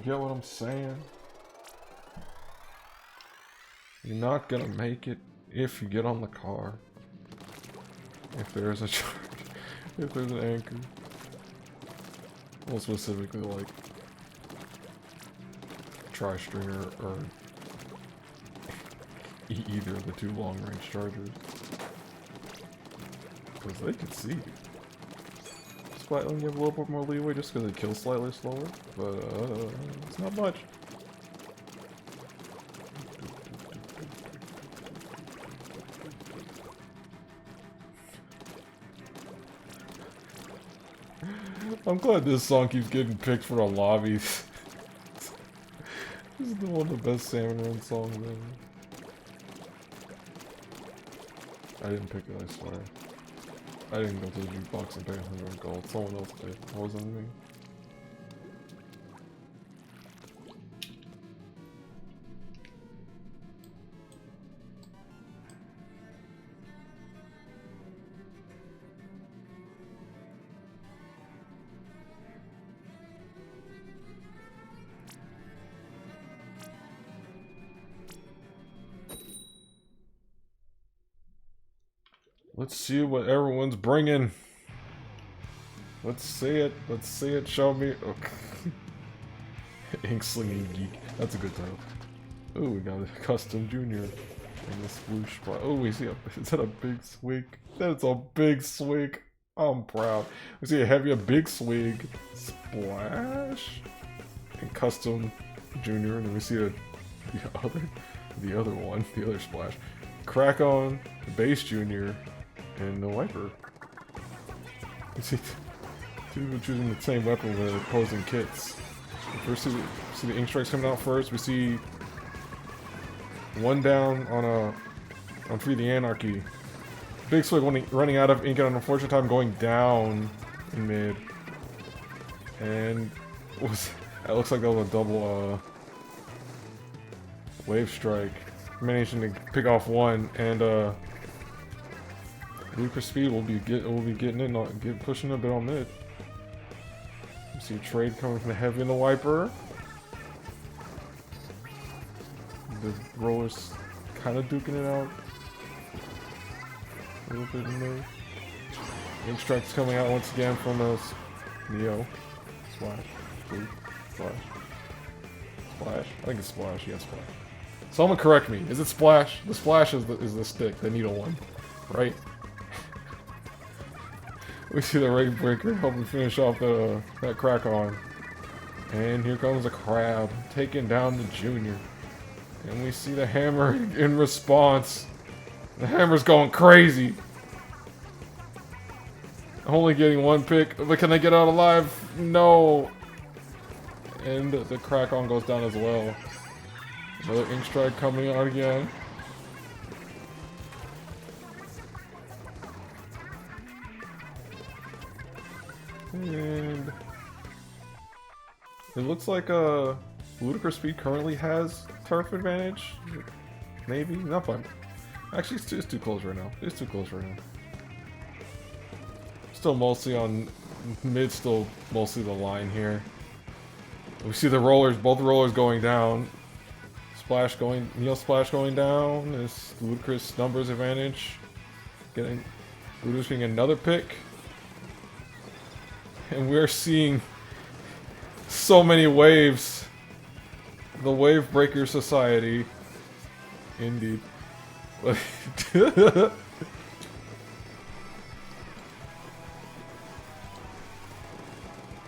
You get what I'm saying? You're not gonna make it if you get on the car. If there's a charge. If there's an anchor. Well, specifically like tri-stringer or either of the two long-range chargers. Because they can see you. Splat Zone, you have a little bit more leeway just because it kills slightly slower, but it's not much. I'm glad this song keeps getting picked for the lobbies. This is one of the best Salmon Run songs ever. I didn't pick it, I swear. I didn't go to the jukebox and pay 100 gold. Someone else did. It wasn't me. Let's see what everyone's bringing. Let's see it. Let's see it. Show me. Okay. Ink Slinging Geek. That's a good title. Oh, we got a custom junior in the swoosh spot. Oh, we see a. Is that a big swig? That's a big swig. I'm proud. We see a big swig. Splash. And custom junior. And then we see the other one. The other splash. Crack on. Base junior. And the wiper. You see, two people choosing the same weapon with opposing kits. First, see the ink strikes coming out first. We see one down on Free the Anarchy. Big Swig running out of ink at an unfortunate time, going down in mid. And that looks like that was a double wave strike. Managing to pick off one, and Ludicrous Speed will be getting in, pushing a bit on mid. You see trade coming from the heavy and the wiper. The rollers kind of duking it out a little bit in mid. Ink strikes coming out once again from the Neo. Splash, blue, splash, splash. I think it's splash. Yeah, splash. Someone correct me. Is it splash? The splash is the stick, the needle one, right? We see the Rainmaker helping finish off that crack on. And here comes the crab, taking down the junior. And we see the hammer in response. The hammer's going crazy. Only getting one pick, but can they get out alive? No. And the crack on goes down as well. Another ink strike coming out again. And it looks like Ludicrous Speed currently has turf advantage. Maybe not fun. Actually, it's too close right now. It's too close right now. Still mostly on mid. Still mostly the line here. We see the rollers, both rollers going down. Splash going, Neo Splash going down. This Ludicrous numbers advantage. Getting Ludicrous getting another pick. And we're seeing so many waves. The Wave Breaker Society. Indeed.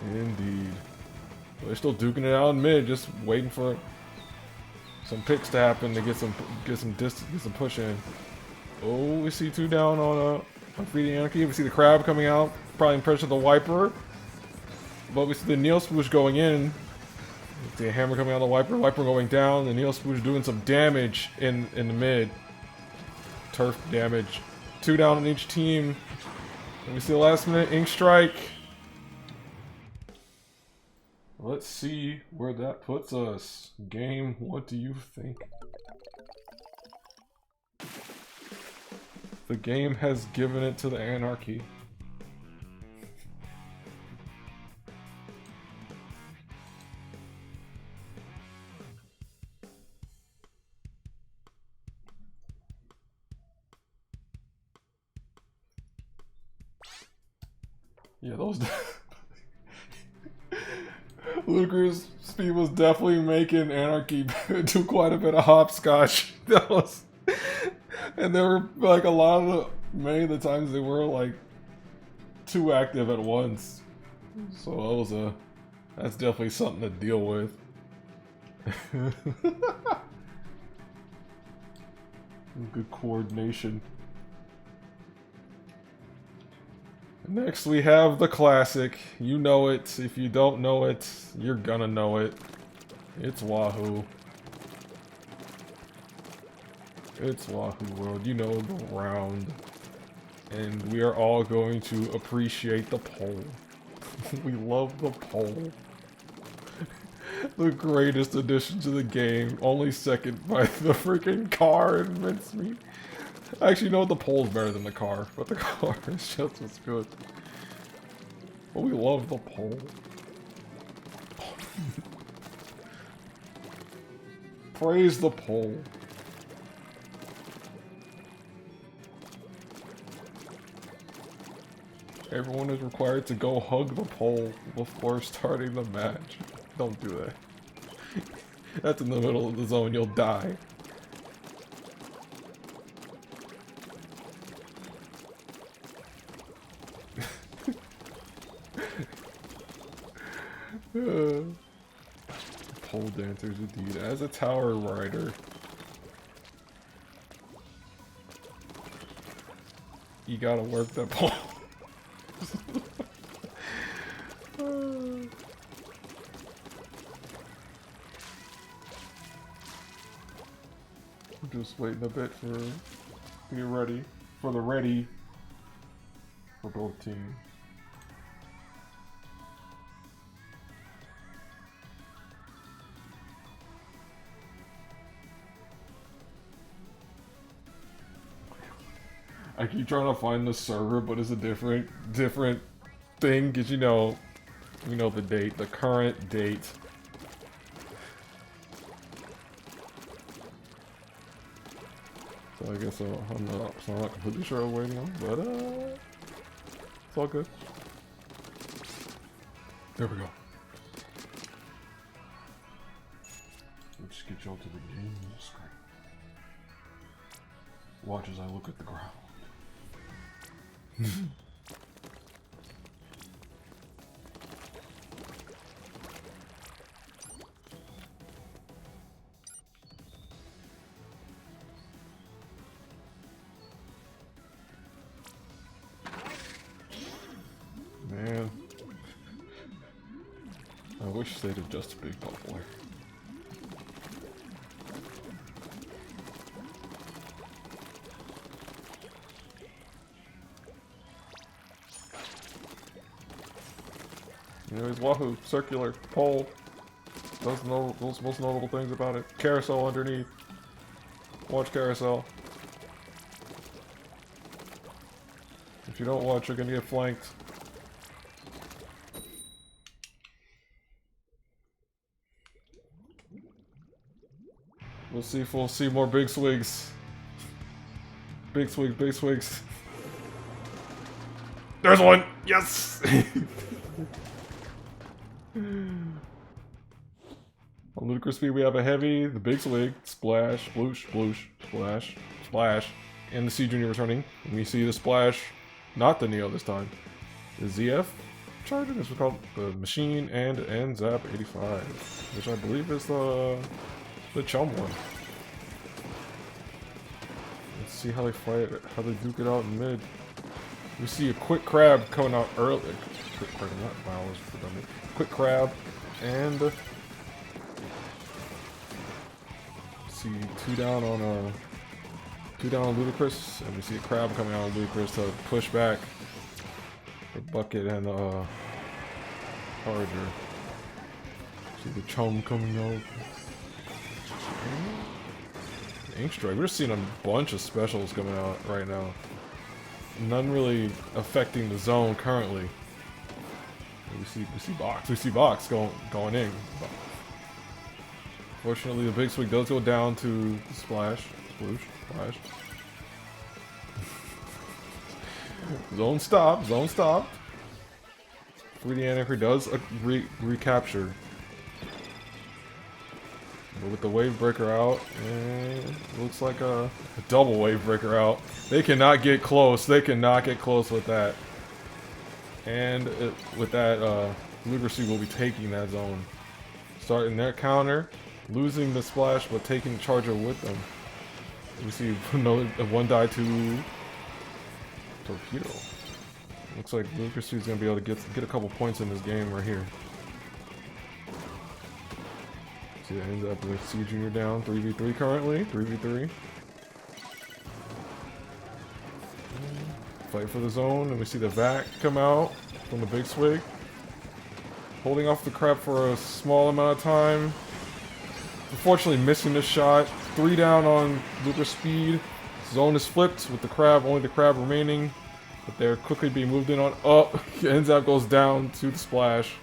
Indeed. They're still duking it out in mid, just waiting for some picks to happen to get some distance, get some push in. Oh, we see two down on Free the Anarchy. We see the crab coming out, probably in pressure the wiper. But we see the Neo Spoosh going in. We see a hammer coming out of the wiper, wiper going down. The Neo Spoosh doing some damage in the mid. Turf damage. Two down on each team. And we see the last minute ink strike. Let's see where that puts us. Game, what do you think? The game has given it to the Anarchy. Yeah, those. Ludicrous Speed was definitely making Anarchy do quite a bit of hopscotch. That was, and there were like a lot of many of the times they were like too active at once. So that was that's definitely something to deal with. Good coordination. Next we have the classic. You know it. If you don't know it, you're gonna know it. It's Wahoo. It's Wahoo World. You know the round. And we are all going to appreciate the pole. We love the pole. The greatest addition to the game. Only second by the freaking car and mincemeat. Actually, no, the pole's better than the car, but the car is just as good. But we love the pole. Praise the pole. Everyone is required to go hug the pole before starting the match. Don't do that. That's in the middle of the zone, you'll die. Pole dancers indeed. As a tower rider, you gotta work that pole. I'm just waiting a bit for be ready for the ready for both teams. I keep trying to find the server, but it's a different thing, because you know the date, the current date. So I guess I'm not completely sure I'm waiting on, but it's all good. There we go. Let's get y'all to the game screen. Watch as I look at the ground. Man, I wish they'd have just a big bubbler. Anyways, Wahoo, circular, pole. Those most notable things about it. Carousel underneath. Watch carousel. If you don't watch, you're gonna get flanked. We'll see if we'll see more big swigs. Big swigs, big swigs. There's one! Yes! On Ludicrous Speed we have a heavy, the big swig, splash, sploosh, sploosh, splash, splash, and the C Junior returning. And we see the splash, not the Neo this time. The ZF charging, this was called the Machine and Zap 85, which I believe is the chum one. Let's see how they fight, how they duke it out in mid. We see a quick crab coming out early. Quick crab and see two down on Ludicrous, and we see a crab coming out on Ludicrous to push back the bucket and Harder. See the chum coming out. Ink Strike. We're seeing a bunch of specials coming out right now. None really affecting the zone currently. We see box going in. Fortunately, the big swing does go down to the splash, sploosh, splash. Zone stop. 3D Anarchy does a recapture. But with the wave breaker out, and it looks like a double wave breaker out. They cannot get close. They cannot get close with that. And with that, Ludicrous will be taking that zone. Starting their counter, losing the splash, but taking the charger with them. We see another 1-2 torpedo. Looks like Ludicrous is going to be able to get a couple points in this game right here. See, that ends up with C Junior down 3v3 currently. 3v3. Fight for the zone, and we see the vac come out from the big swig. Holding off the crab for a small amount of time. Unfortunately missing the shot. 3 down on Ludicrous speed. Zone is flipped with the crab, only the crab remaining. But they're quickly being moved in on. Oh, Enzap goes down to the splash.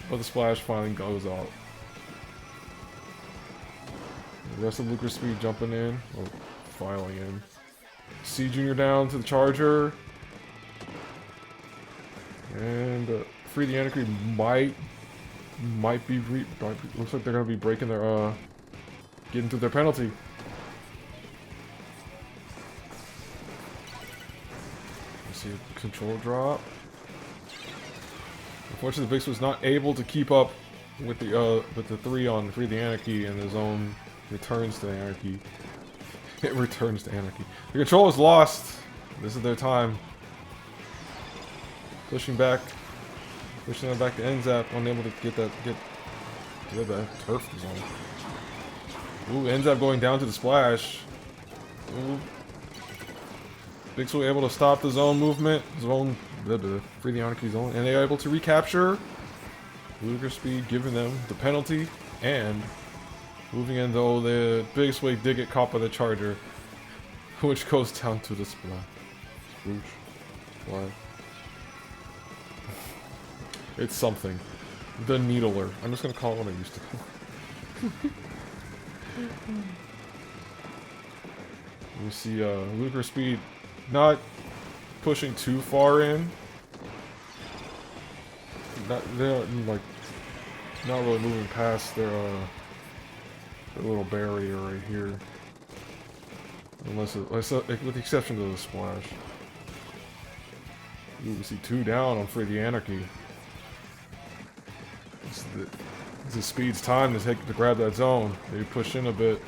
But the splash finally goes out. The rest of Ludicrous speed jumping in, or filing in. C Junior down to the charger. And 3D Anarchy might be looks like they're gonna be breaking their getting to their penalty. You see a control drop. Unfortunately, the Bix was not able to keep up with the 3 on 3D Anarchy, and the zone returns to Anarchy. It returns to Anarchy. The control is lost. This is their time. Pushing them back to Enzap, unable to get that turf zone. Ooh, Enzap going down to the splash. Ooh. Bixel able to stop the zone movement. Free the Anarchy zone, and they are able to recapture. Ludicrous speed giving them the penalty, and moving in though the Big Swig did get caught by the charger, which goes down to the splash. Why? It's something. The Needler. I'm just gonna call it what I used to call it. You see Ludicrous speed not pushing too far in. They're like not really moving past their little barrier right here. Unless with the exception of the splash. Ooh, we see 2 down on Free the Anarchy. It's the speed's time to grab that zone. They push in a bit.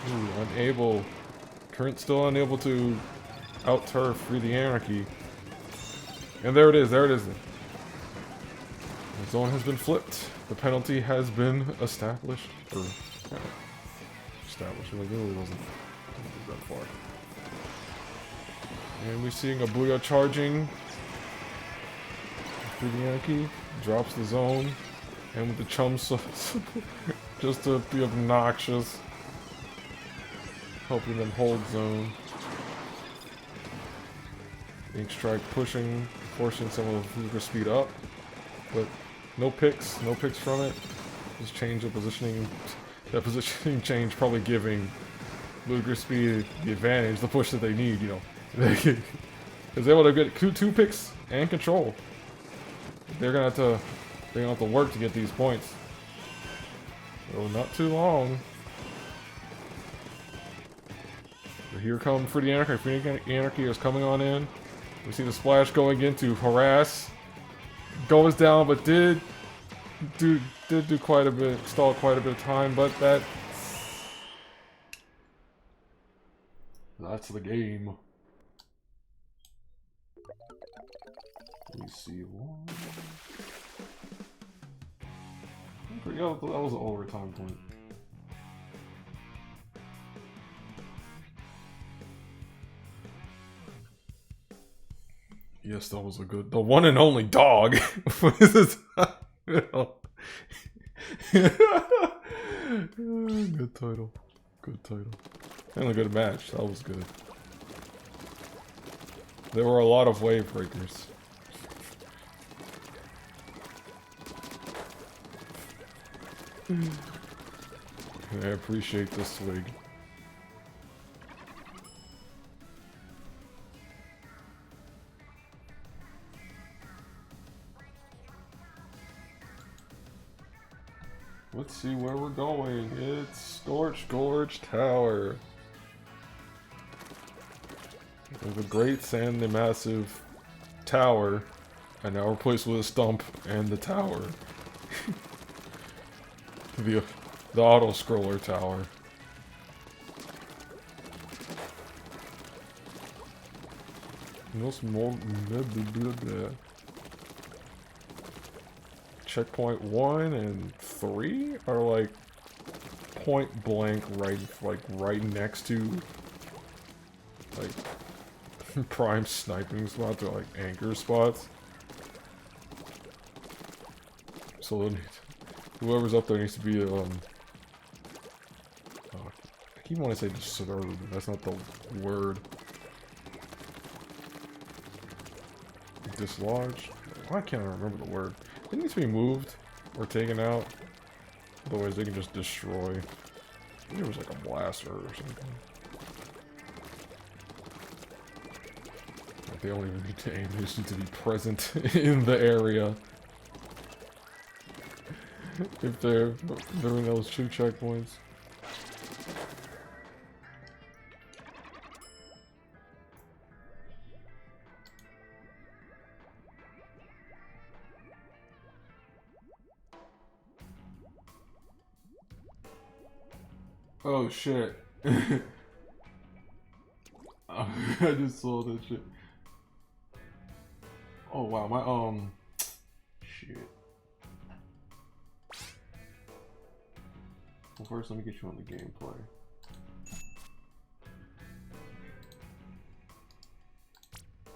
Ooh, unable. Current still unable to out-turf Free the Anarchy. And there it is, there it is. The zone has been flipped. The penalty has been established. Or, yeah, established. It really wasn't that far. And we're seeing a Booyah charging. Free the Anarchy drops the zone. And with the chums just to be obnoxious. Helping them hold zone. Ink Strike pushing, forcing some of Ludicrous speed up, but no picks from it. Just change the positioning. That positioning change probably giving Ludicrous speed the advantage, the push that they need. You know, because they're able to get 2 picks and control. They're gonna have to work to get these points. So not too long. But here come Free the Anarchy. Free the Anarchy is coming on in. We see the splash going in to harass. Goes down, but did do quite a bit, stall quite a bit of time, but that's the game. Let me see one. Yeah, that was an overtime point. Yes, that was the one and only dog. Good title. Good title. And a good match. That was good. There were a lot of wave breakers. I appreciate the swig. Let's see where we're going. It's Scorch Gorge Tower. The Great and the Massive Tower, and now replaced with a stump and the tower. the auto-scroller tower. Checkpoint 1 and 3 are like point blank right next to like prime sniping spots. They're like anchor spots. So whoever's up there needs to be I keep wanting to say disturbed. That's not the word. Dislodged? Why can't I remember the word? It needs to be moved or taken out. Otherwise they can just destroy. I think it was like a blaster or something. Like they don't even need to aim, they just need to be present in the area. If they're doing those 2 checkpoints. Oh shit. I just saw that shit. Oh wow, my shit. Well, first let me get you on the gameplay.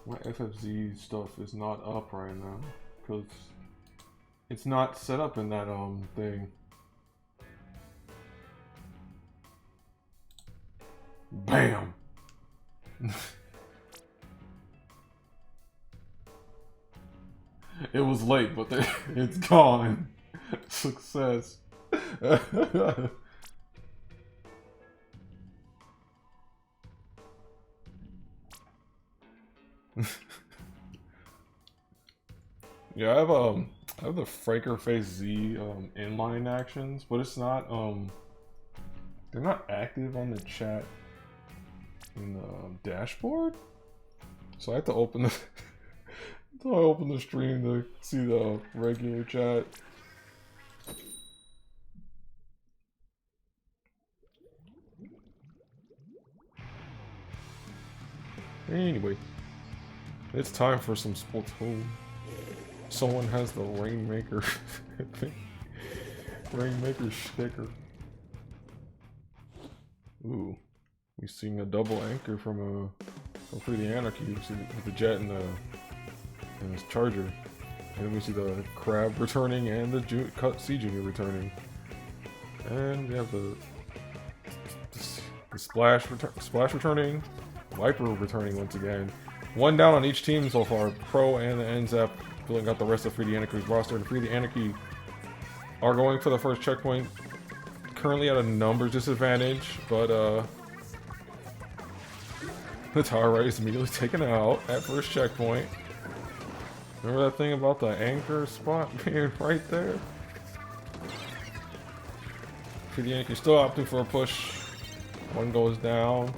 My FFZ stuff is not up right now because it's not set up in that thing. Bam! It was late, but it's gone. Success. Yeah, I have the Fraker Face Z inline actions, but it's not they're not active on the chat in the dashboard. So I have to open the so I open the stream to see the regular chat. Anyway, it's time for some Splatoon. Someone has the Rainmaker Rainmaker sticker. Ooh, we've seen a double anchor from hopefully the Anarchy. We see the jet and his charger, and we see the crab returning and the C Junior returning, and we have the splash returning, Viper returning once again. 1 down on each team so far. Pro and the NZAP filling out the rest of 3D Anarchy's roster. And 3D Anarchy are going for the first checkpoint. Currently at a numbers disadvantage, but the tower right is immediately taken out at first checkpoint. Remember that thing about the anchor spot being right there? 3D Anarchy still opting for a push. 1 goes down.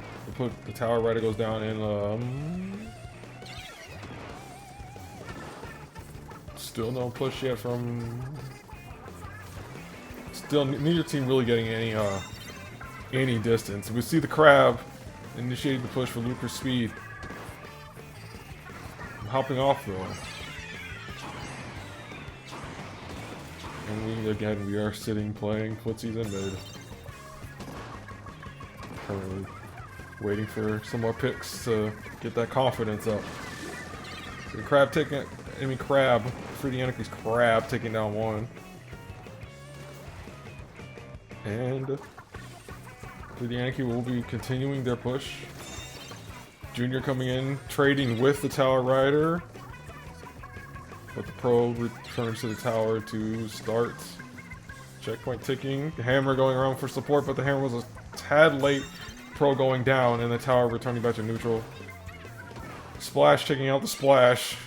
The tower rider goes down, and still no push yet from. Still neither team really getting any distance. We see the crab initiating the push for Ludicrous speed. I'm hopping off though. And we are sitting playing footsies in mid. Currently waiting for some more picks to get that confidence up. So the crab taking, crab, 3D Anarchy's crab taking down 1. And 3D Anarchy will be continuing their push. Junior coming in, trading with the tower rider. But the pro returns to the tower to start. Checkpoint ticking. The hammer going around for support, but the hammer was a tad late. Pro going down, and the tower returning back to neutral. Splash taking out the splash.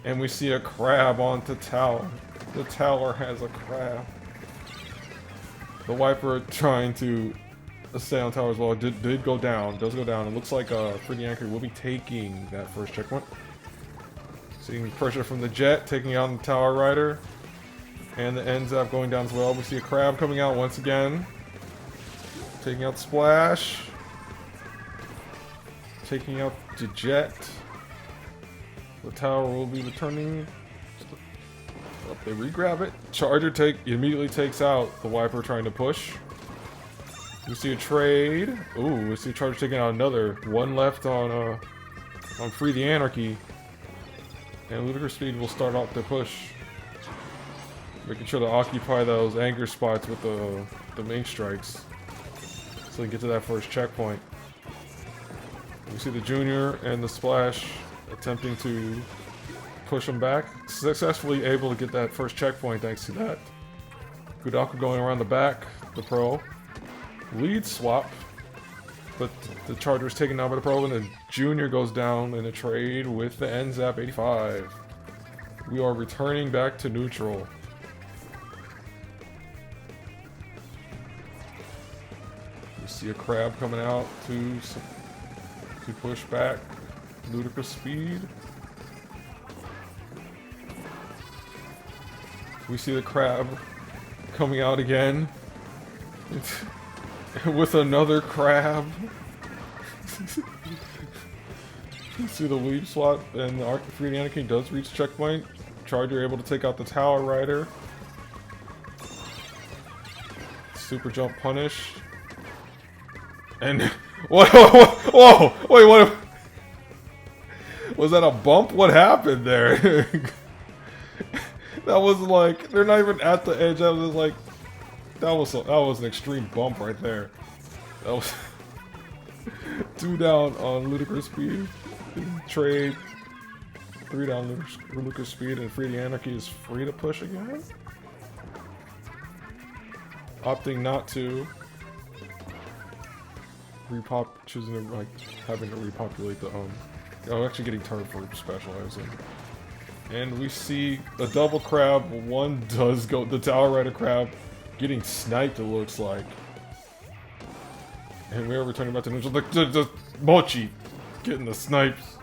And we see a crab onto tower. The tower has a crab. The Wiper trying to stay on tower as well. Did go down. Does go down. It looks like Pretty Anarchy will be taking that first checkpoint. Seeing pressure from the Jet, taking out the Tower Rider. And the ends up going down as well. We see a Crab coming out once again. Taking out Splash. Taking out the Jet. The Tower will be returning. Oh, they re-grab it. Charger immediately takes out the Wiper trying to push. We see a trade. Ooh, we see a Charger taking out another. One left on Free the Anarchy. And Ludicrous Speed will start off the push. Making sure to occupy those anger spots with the main strikes. So they get to that first checkpoint. We see the Junior and the Splash attempting to push them back. Successfully able to get that first checkpoint thanks to that. Gudaku going around the back, the Pro. Lead swap. But the Charger is taken down by the Pro, and the Junior goes down in a trade with the NZAP 85. We are returning back to neutral. We see a Crab coming out to push back Ludicrous Speed. We see the Crab coming out again with another Crab. See the lead swap, and the Free the Anarchy does reach checkpoint. Charger able to take out the Tower Rider. Super jump punish. And whoa, wait, what? Was that a bump? What happened there? That was like, they're not even at the edge. I was like, that was an extreme bump right there. That was 2 down on Ludicrous Speed. Trade. 3 down Ludicrous Speed, and Free the Anarchy is free to push again. Opting not to. Choosing to, like, having to repopulate the actually getting turned for specializing. And we see a double Crab. One does go, the Tower Rider Crab getting sniped, it looks like. And we are returning back to neutral. The Mochi getting the snipes.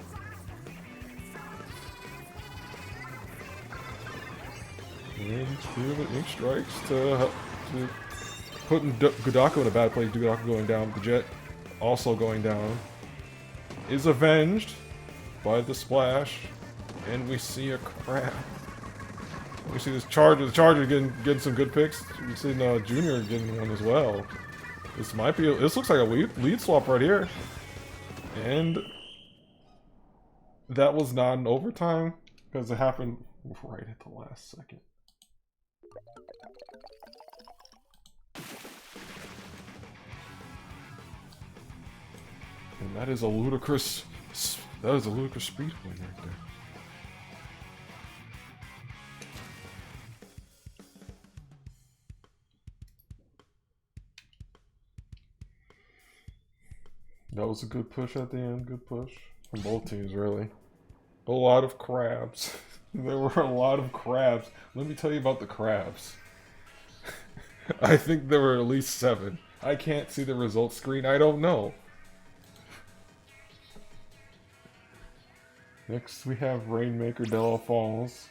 And two of the ink strikes to putting Gudaku in a bad place. Gudaku going down. The Jet also going down. Is avenged by the Splash. And we see a Crab. We see this Charger. The Charger getting some good picks. We see Junior getting one as well. This might be. This looks like a lead swap right here. And that was not an overtime because it happened right at the last second. And that is a ludicrous. That is a ludicrous speed point right there. That was a good push at the end. Good push from both teams, really. A lot of crabs. There were a lot of crabs. Let me tell you about the crabs. I think there were at least 7. I can't see the results screen. I don't know. Next, we have Rainmaker Della Falls.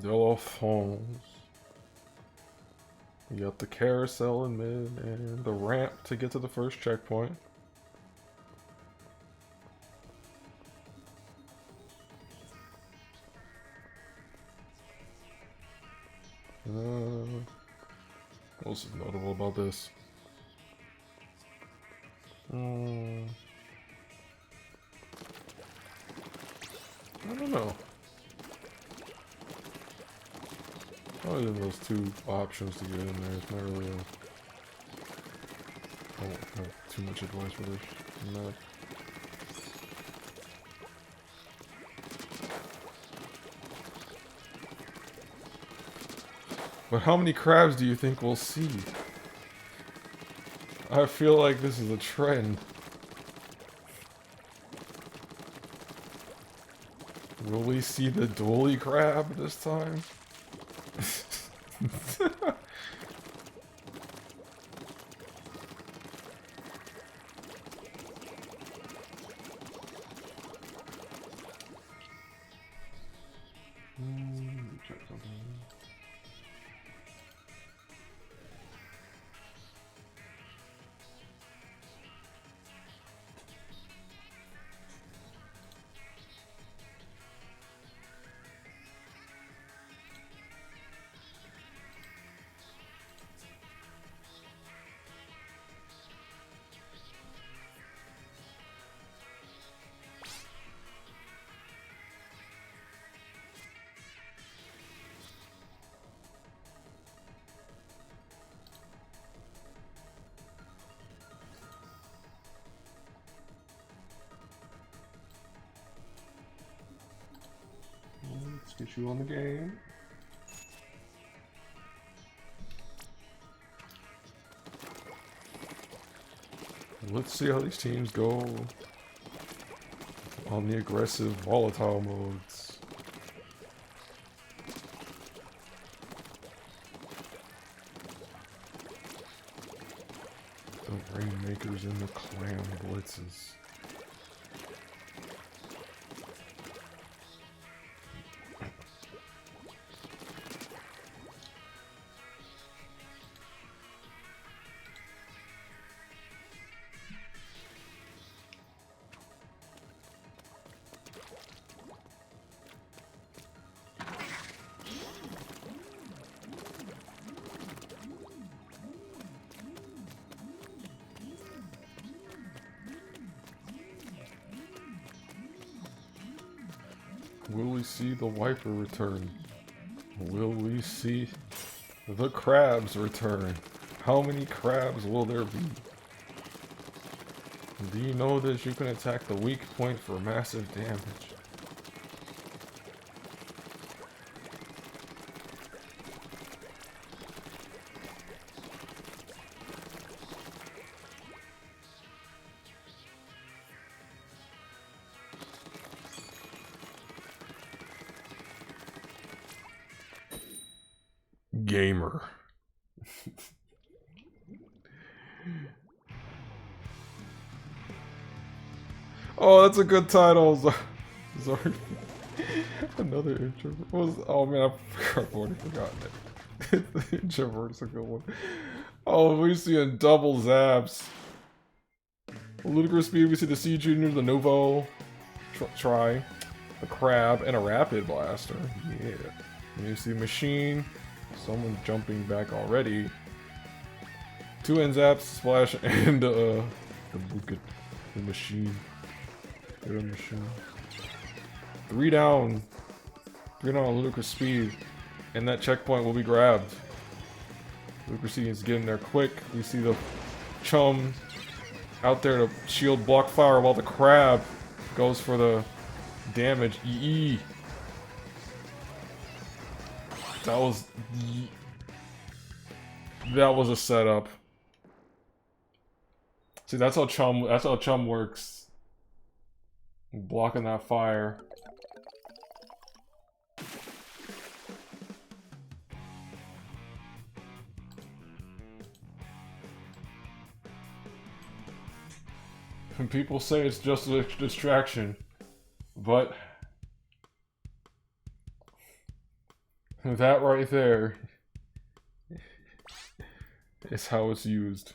Della Falls. You got the carousel in mid and the ramp to get to the first checkpoint. What else is notable about this? I don't know. Other than those 2 options to get in there, it's not really a... I won't have too much advice for this. No. But how many crabs do you think we'll see? I feel like this is a trend. Will we see the dually crab this time? Check something. Let's get you on the game. Let's see how these teams go on the aggressive volatile modes. The Rainmakers and the Clam Blitzes. Will we see the Wiper return? Will we see the crabs return? How many crabs will there be? Do you know that you can attack the weak point for massive damage? Gamer. Oh, that's a good title. Sorry. Another introvert. Oh man, I've already forgotten it. The introvert's a good one. Oh, we see a double zaps. Ludicrous speed, we see the C Junior, the Novo, Try, a crab, and a rapid blaster. Yeah. And you see machine. Someone jumping back already. 2 end zaps, splash, and the machine. The machine. 3 down. 3 down on Ludicrous speed. And that checkpoint will be grabbed. Ludicrous is getting there quick. We see the chum out there to shield block fire while the crab goes for the damage. EE. That was a setup. See, that's how chum works. Blocking that fire. And people say it's just a distraction, but that right there is how it's used.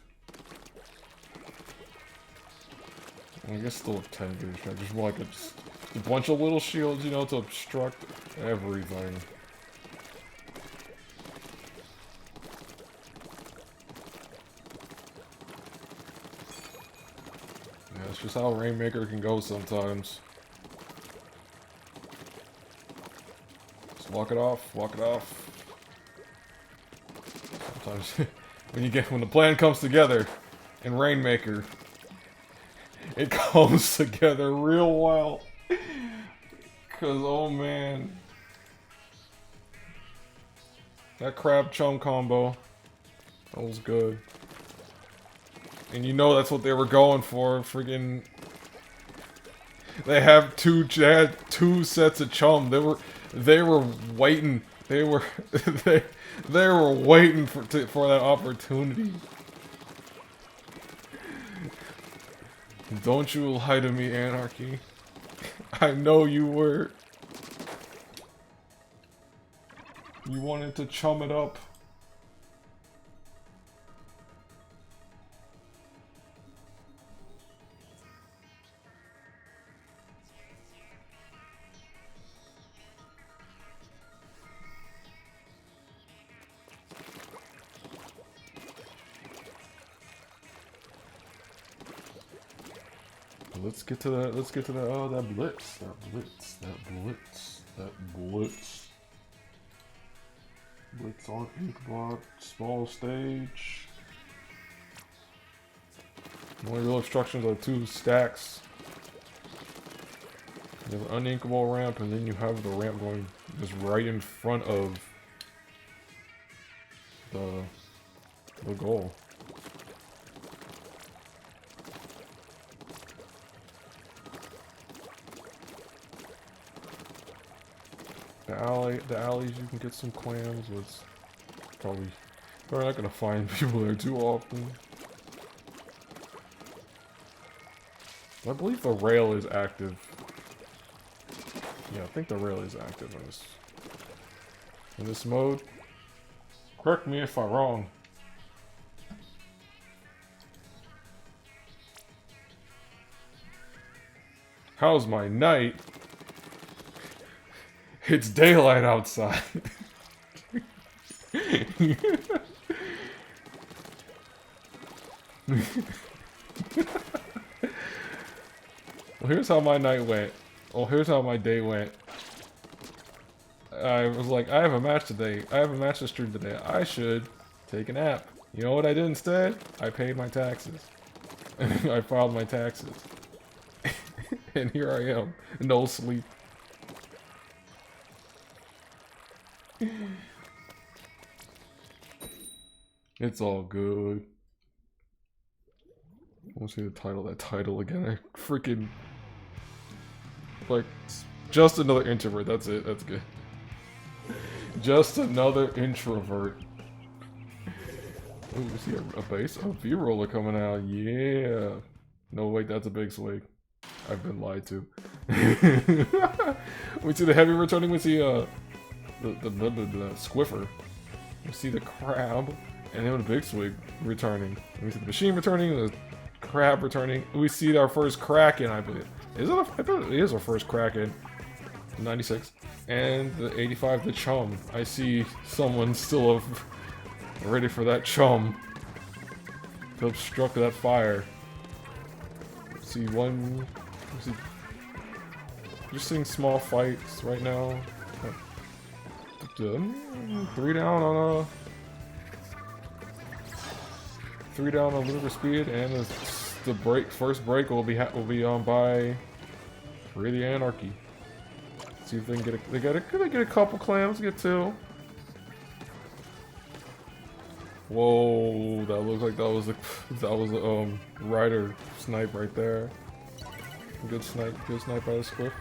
I guess still a 10 gauge, just more like a bunch of little shields, you know, to obstruct everything. Yeah, it's just how Rainmaker can go sometimes. Just walk it off, walk it off. Sometimes when the plan comes together in Rainmaker, it comes together real well. Cause oh man, that crab chum combo, that was good. And you know that's what they were going for. Friggin'. They had two sets of chum. They were waiting. They were they were waiting for that opportunity. Don't you lie to me, Anarchy. I know you were. You wanted to chum it up. Let's get to that. Let's get to that. Oh, that blitz. That blitz. That blitz. That blitz. Blitz on ink block. Small stage. The only real obstructions are 2 stacks. You have an uninkable ramp, and then you have the ramp going just right in front of the goal. The alleys you can get some clams. Was probably we're not gonna find people there too often. I believe the rail is active. Yeah, I think the rail is active in this mode. Correct me if I'm wrong. How's my night? It's daylight outside. Well, here's how my night went. Well, here's how my day went. I was like, I have a match today. I have a match to stream today. I should take a nap. You know what I did instead? I paid my taxes. I filed my taxes. And here I am. No sleep. It's all good. I want to see the title. That title again. I freaking like just another introvert. That's it. That's good. Just another introvert. Oh, we see a base. Oh, V-roller coming out. Yeah. No, wait, that's a big swig. I've been lied to. We see the heavy returning. We see the squiffer. We see the crab, and then the big swig returning. We see the machine returning, the crab returning. We see our first Kraken, I believe. Is it? I thought it is our first Kraken. 96. And the 85, the chum. I see someone still ready for that chum to obstruct that fire. See one. See, just seeing small fights right now. 3 down on a Ludicrous speed, and the first break will be on by Free the Anarchy. See if they can get a couple clams, get 2. Whoa, that looks like that was a rider snipe right there. Good snipe by the squiff.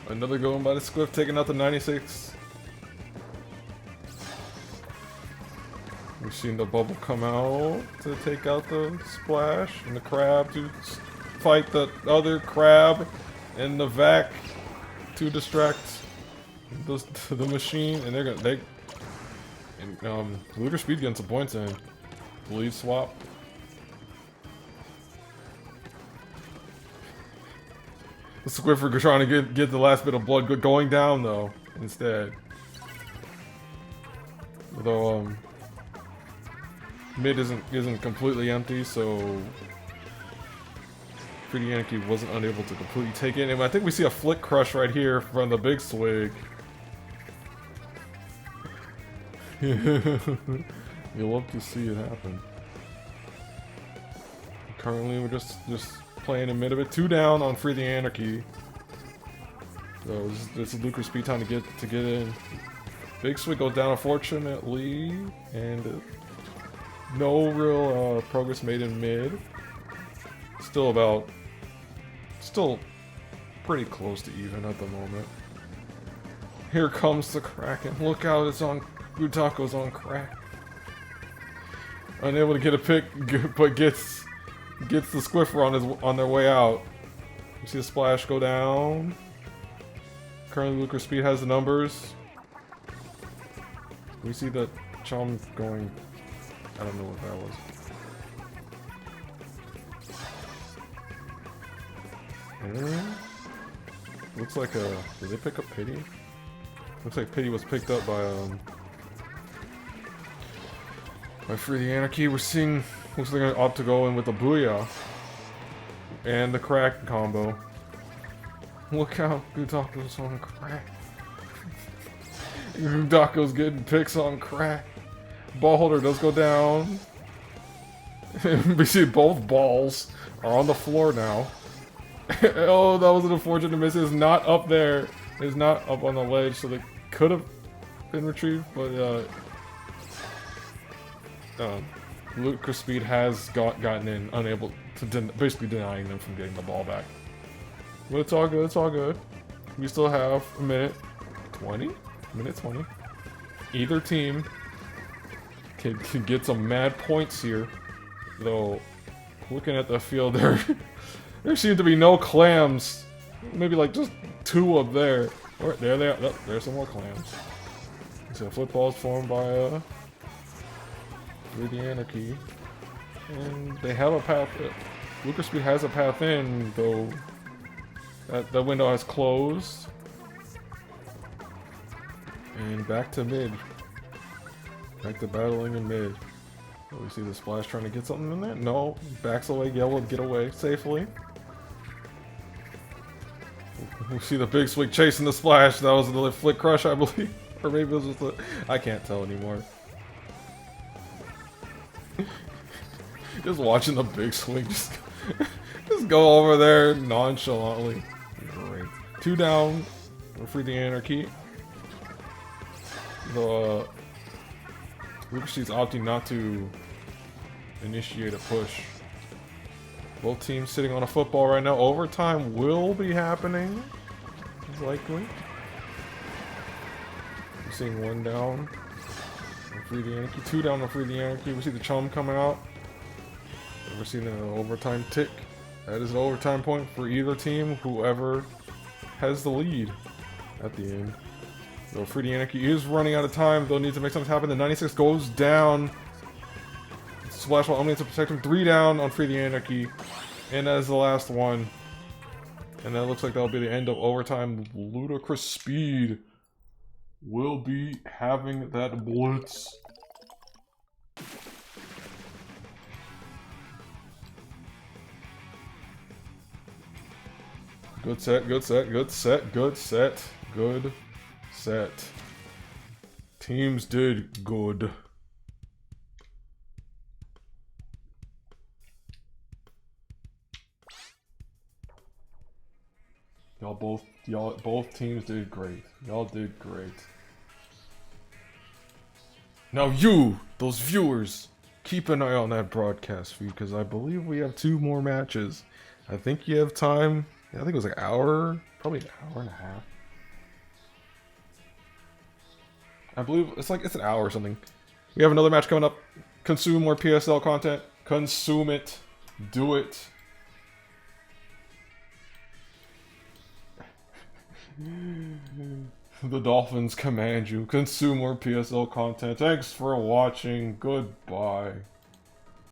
Another going by the squiff, taking out the 96. We've seen the bubble come out to take out the splash, and the crab to fight the other crab, and the vac to distract the machine, and Ludicrous speed getting some points in. Bleed swap. The Squiffer trying to get the last bit of blood going down though, instead. Although mid isn't completely empty, so Pretty Anarchy wasn't unable to completely take it. And I think we see a flick crush right here from the big swig. You'll love to see it happen. Currently we're just playing in mid of it. 2 down on Free the Anarchy. So it's a Ludicrous speed time to get in. Big Swig goes down, unfortunately, and no real progress made in mid. Still pretty close to even at the moment. Here comes the Kraken. Look out, it's on. Gutako's on crack. Unable to get a pick, but gets the Squiffer on their way out. You see the splash go down. Currently, Ludicrous Speed has the numbers. We see the Chum going. I don't know what that was. And looks like a. Did they pick up Pity? Looks like Pity was picked up by Free the Anarchy. We're seeing. Looks like they're gonna opt to go in with the Booyah and the crack combo. Look how Gutako's on crack. Gutako's getting picks on crack. Ball holder does go down. We see both balls are on the floor now. Oh, that was an unfortunate miss. It's not up there. It's not up on the ledge, so they could have been retrieved, but Ludicrous Speed has gotten in, unable to basically denying them from getting the ball back. But it's all good. It's all good. We still have a minute 20. Minute 20. Either team can get some mad points here, though. Looking at the field, there seem to be no clams. Maybe like just 2 up there. Or there they are. Oh, there's some more clams. So football's formed by the Anarchy, and they have a path. Ludicrous Speed has a path in, though. That window has closed. And back to mid. Back to battling in mid. Oh, we see the Splash trying to get something in there. No, backs away. Yellow get away safely. We see the Big Swig chasing the Splash. That was the Flick Crush, I believe. Or maybe it was just I can't tell anymore. Just watching the Big Swig just go over there nonchalantly. Great. 2 down. We're Free the Anarchy. The Ludicrous is opting not to initiate a push. Both teams sitting on a football right now. Overtime will be happening. Likely. We're seeing 1 down. Free the Anarchy. 2 down on Free the Anarchy. We see the Chum coming out. We're seeing an overtime tick. That is an overtime point for either team, whoever has the lead at the end. So Free the Anarchy is running out of time. They'll need to make something happen. The 96 goes down. Splash Ball only to protect him. 3 down on Free the Anarchy. And that is the last one. And that looks like that'll be the end of overtime. Ludicrous Speed will be having that blitz. Good set, good set, good set, good set, good set. Teams did good. Both teams did great. Y'all did great. Now you, those viewers, keep an eye on that broadcast feed, because I believe we have 2 more matches. I think you have time. I think it was like an hour, probably an hour and a half. I believe it's an hour or something. We have another match coming up. Consume more PSL content. Consume it. Do it. The Dolphins command you. Consume more PSL content. Thanks for watching. Goodbye.